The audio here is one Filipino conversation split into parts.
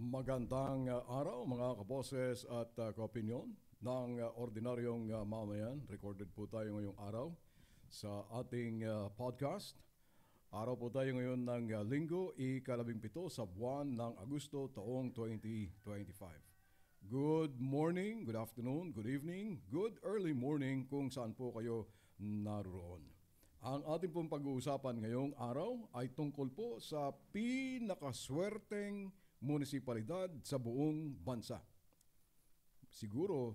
Magandang araw mga kaboses at kaopinyon ng ordinaryong mamayan. Recorded po tayo ngayong araw sa ating podcast. Araw po tayo ngayon ng Linggo, ika-17 sa buwan ng Agosto taong 2025. Good morning, good afternoon, good evening, good early morning kung saan po kayo naroon. Ang ating pong pag-uusapan ngayong araw ay tungkol po sa pinakaswerteng munisipalidad sa buong bansa. Siguro,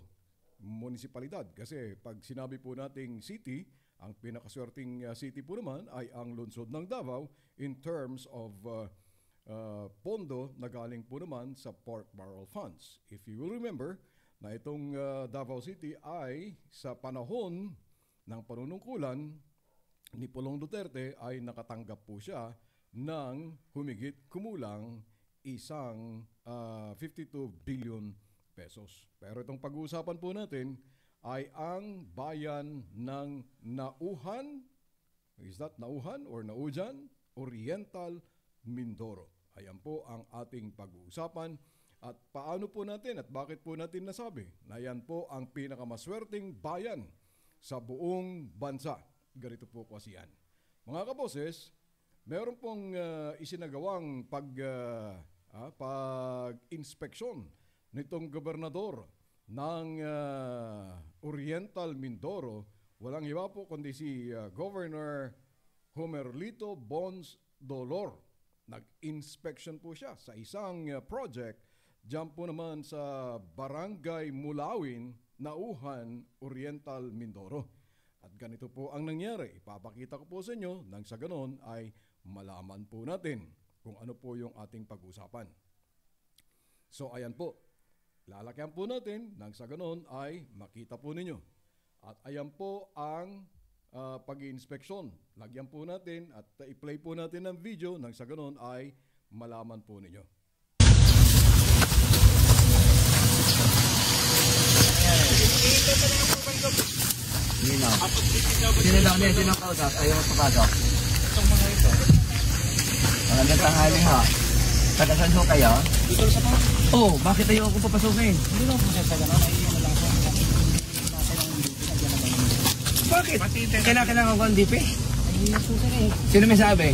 munisipalidad kasi pag sinabi po nating city, ang pinakaswerteng city po naman ay ang lungsod ng Davao in terms of pondo na galing po naman sa pork barrel funds. If you will remember na itong Davao City ay sa panahon ng panunungkulan ni Pulong Duterte ay nakatanggap po siya ng humigit kumulang isang 52 billion pesos. Pero itong pag-uusapan po natin ay ang bayan ng Nauhan, is that Nauhan or Naujan? Oriental Mindoro. Ayan po ang ating pag-uusapan at paano po natin at bakit po natin nasabi na yan po ang pinakamaswerteng bayan sa buong bansa. Ganito po kasi yan. Mga kaboses, meron pong isinagawang pag-inspeksyon nitong gobernador ng Oriental Mindoro. Walang iba po kundi si Governor Homerlito Bons Dolor. Nag-inspection po siya sa isang project dyan po naman sa Barangay Mulawin, Nauhan, Oriental Mindoro. At ganito po ang nangyari. Ipapakita ko po sa inyo nang sa ganon ay malaman po natin kung ano po yung ating pag-usapan. So ayan po, lalakyan po natin nang sa ganon ay makita po ninyo. At ayan po ang pag-i-inspeksyon. Lagyan po natin at i-play po natin ang video nang sa ganon ay malaman po ninyo. Sino daw niya? Sino kausap? Ayaw magpapasok. Itong mga ito. Magandang tanghali ha. Taga-saan ho kayo? Dito sa mga. Oh, bakit ayaw akong papasukin? Hindi lang po siya sa gano'n. Ay, ano lang po. Bakit? Kailangan ko ang DP? Ay, po sir eh. Sino may sabi?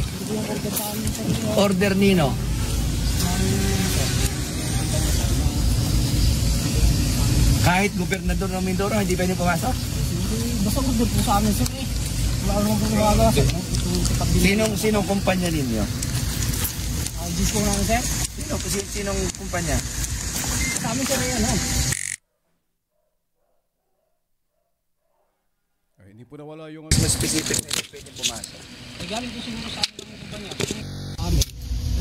Order nino? Kahit gobernador ng Mindoro, hindi pwede pumasok? Basta ko doon po sa amin sir eh. Wala naman po nagagawa sir. Sinong kumpanya ninyo? Diyos po namin sir. Sinong kumpanya? Sa amin sir eh ano. Ay, hindi po nawala yung Mas specific na hindi pwede pumasok. Ay galing po siguro sa amin ng kumpanya. Amin.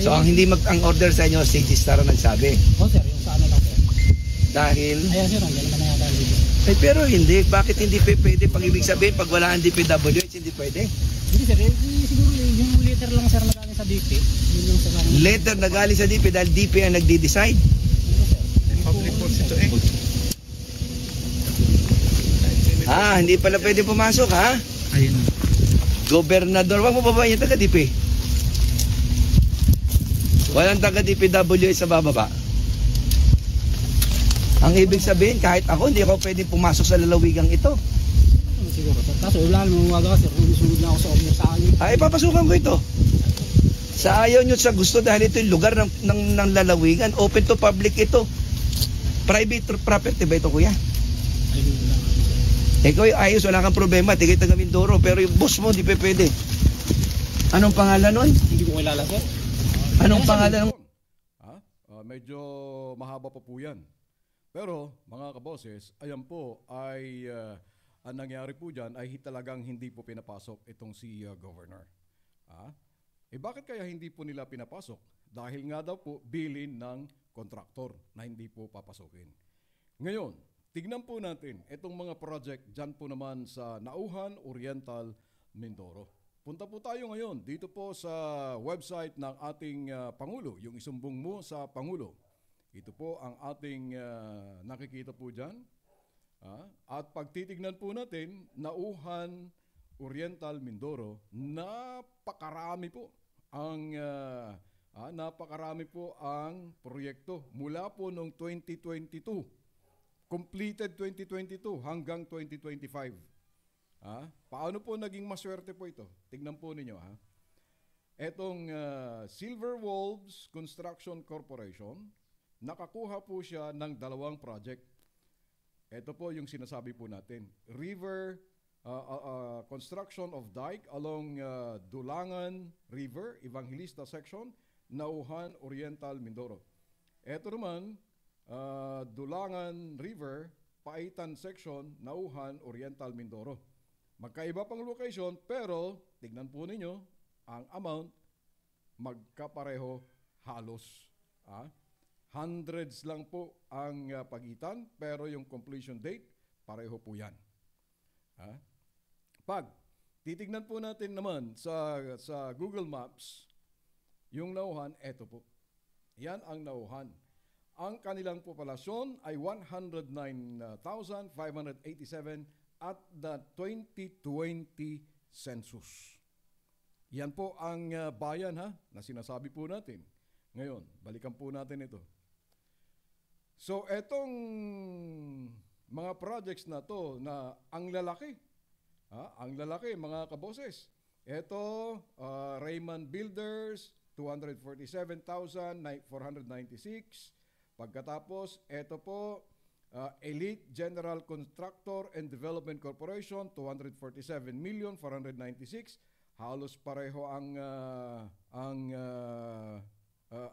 So ang hindi ang order sa inyo, Stage Star ang nagsabi? O sir, yung sa ano lang sir. Dahil? Ayan sir, nandiyan naman na yata dito. Eh pero hindi, bakit hindi pwede? Pag ibig sabihin, pag wala ang DPWH, hindi pwede? Hindi sir, siguro yung letter lang sir na galing sa DP. Yun lang sa galing. Letter na galing sa DP dahil DP ang nagde-decide? Hindi sir. Public reports ito eh. Hindi pala pwede pumasok ha? Ayun. Gobernador, wag mo babae yung taga-DP. Walang taga-DPWH sa bababa. Ang ibig sabihin, kahit ako, hindi ako pwede pumasok sa lalawigang ito. Siguro sir. Kaso wala naman magawa sir. Kung sunod na ako sa order sa amin. Papasukan ko ito. Sa ayaw nyo sa gusto dahil ito yung lugar ng lalawigan. Open to public ito. Private property ba ito kuya? Ayun lang. Ikaw ayos, wala kang problema. Tigay taga Mindoro. Pero yung boss mo, hindi pwede. Anong pangalan nun? Hindi ko kilala sir. Anong pangalan nun? medyo mahaba pa po yan. Pero mga kaboses, ayan po ay ang nangyari po dyan ay talagang hindi po pinapasok itong si Governor. Bakit kaya hindi po nila pinapasok? Dahil nga daw po bilin ng kontraktor na hindi po papasukin. Ngayon, tignan po natin itong mga project dyan po naman sa Nauhan, Oriental, Mindoro. Punta po tayo ngayon dito po sa website ng ating Pangulo, yung isumbong mo sa Pangulo. Ito po ang ating nakikita po dyan. At pag titignan po natin, Nauhan, Oriental, Mindoro, napakarami po ang Napakarami po ang proyekto mula po noong 2022, completed 2022 hanggang 2025. Paano po naging maswerte po ito? Tignan po ninyo. Etong Silver Wolves Construction Corporation, nakakuha po siya ng 2 project. Ito po yung sinasabi po natin. River construction of dike along Dulangan River, Evangelista section, Nauhan, Oriental, Mindoro. Ito naman, Dulangan River, Paitan section, Nauhan, Oriental, Mindoro. Magkaiba pang location, pero tignan po ninyo, ang amount magkapareho halos. Hundreds lang po ang pagitan, pero yung completion date, pareho po yan. Pag titignan po natin naman sa Google Maps, yung Nauhan, eto po. Yan ang Nauhan. Ang kanilang populasyon ay 109,587 at the 2020 census. Yan po ang bayan na sinasabi po natin. Ngayon, balikan po natin ito. So, etong mga projects na to na ang lalaki, mga kaboses. Ito, Raymond Builders, 247,496. Pagkatapos, ito po, Elite General Contractor and Development Corporation, 247,496. Halos pareho ang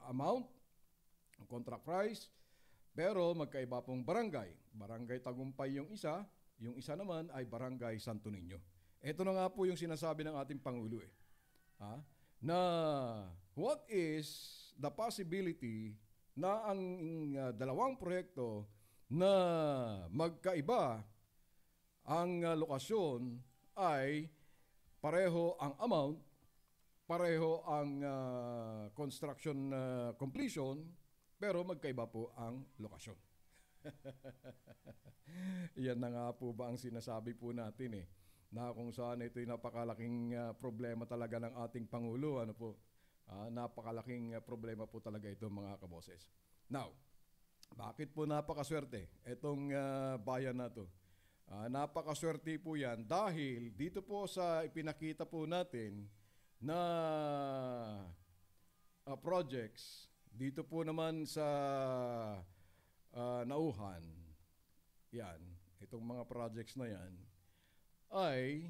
amount, ang contract price. Pero magkaiba pong barangay. Barangay Tagumpay yung isa naman ay Barangay Santo Niño. Ito na nga po yung sinasabi ng ating Pangulo na what is the possibility na ang 2 proyekto na magkaiba ang lokasyon ay pareho ang amount, pareho ang construction completion, pero magkaiba po ang lokasyon. Yan na nga po ba ang sinasabi po natin na kung saan ito'y napakalaking problema talaga ng ating Pangulo. Napakalaking problema po talaga ito, mga kaboses. Now, bakit po napakaswerte itong bayan na to? Napakaswerte po yan dahil dito po sa ipinakita po natin na projects, dito po naman sa Nauhan, yan, itong mga projects na yan, ay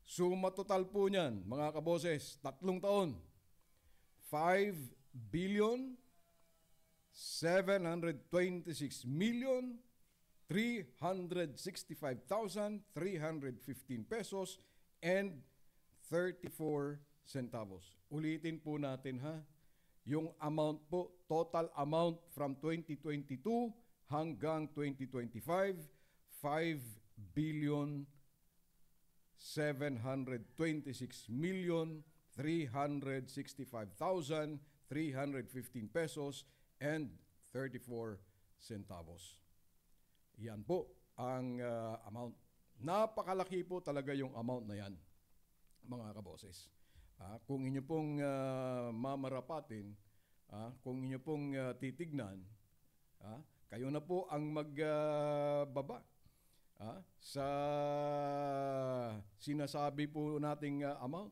suma total po niyan, mga kaboses, 3 taon. 5,726,365,315 pesos and 34 centavos. Ulitin po natin yung amount po, total amount from 2022 hanggang 2025, 5,726,365,315 pesos and 34 centavos. Yan po ang amount. Napakalaki po talaga yung amount na yan, mga kaboses. Kung inyo pong mamarapatin, kung inyo pong titignan, kayo na po ang magbaba sa sinasabi po nating amount,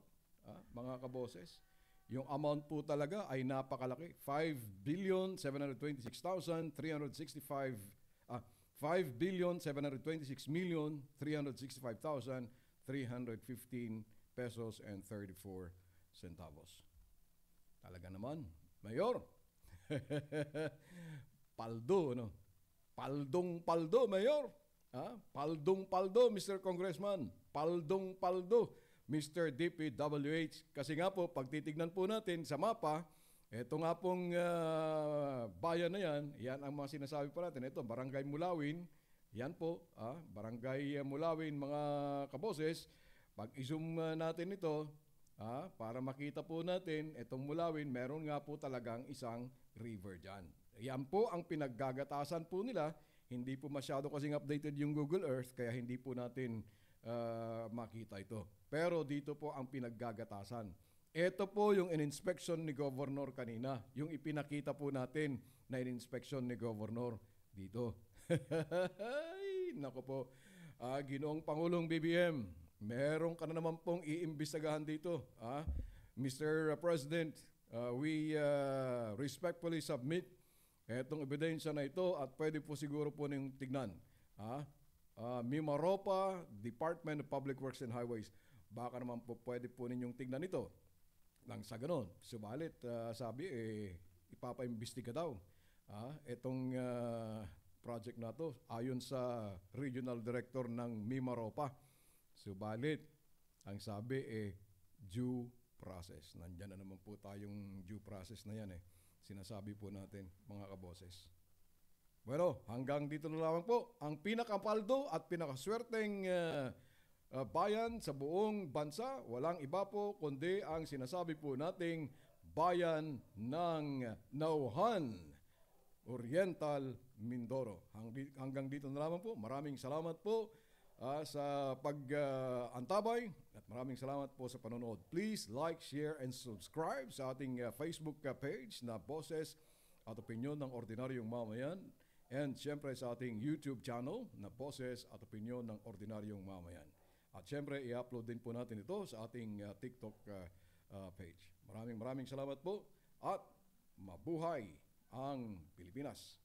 mga kaboses. Yung amount po talaga ay napakalaki. 5,726,365,315 pesos and 34 centavos. Talaga naman, Mayor. Paldo, no? Paldong-paldo, Mayor. Paldong-paldo, Mr. Congressman. Paldong-paldo, Mr. DPWH. Kasi nga po, pag titignan po natin sa mapa, ito nga pong bayan na yan, yan ang mga sinasabi po natin. Ito, Barangay Mulawin. Yan po, Barangay Mulawin, mga kaboses. Pag i-zoom natin ito, para makita po natin, itong Mulawin, meron nga po talagang isang river dyan. Yan po ang pinaggagatasan po nila. Hindi po masyado kasing updated yung Google Earth, kaya hindi po natin makita ito. Pero dito po ang pinaggagatasan. Ito po yung in-inspection ni Governor kanina. Yung ipinakita po natin na in-inspection ni Governor dito. Ay, nako po. Ginoong Pangulong BBM, meron ka na naman pong iimbestagahan dito. Mr. President, we respectfully submit etong ebidensya na ito at pwede po siguro po niyong tignan. Mimaropa, Department of Public Works and Highways, baka naman po pwede po ninyong tignan ito. Nang sa ganon, subalit sabi ipapaimbestiga daw itong project na to ayon sa regional director ng Mimaropa. Subalit ang sabi due process. Nandiyan na naman po tayong due process na yan sinasabi po natin mga kaboses. Bueno, hanggang dito na lamang po ang pinakapaldo at pinakaswerteng bayan sa buong bansa. Walang iba po kundi ang sinasabi po nating bayan ng Nauhan, Oriental Mindoro. Hanggang dito na lamang po. Maraming salamat po sa pag-antabay at maraming salamat po sa panonood. Please like, share, and subscribe sa ating Facebook page na Boses at Opinyon ng Ordinaryong Mamayan, and siyempre sa ating YouTube channel na Boses at Opinyon ng Ordinaryong Mamayan. At siyempre, i-upload din po natin ito sa ating TikTok page. Maraming salamat po at mabuhay ang Pilipinas.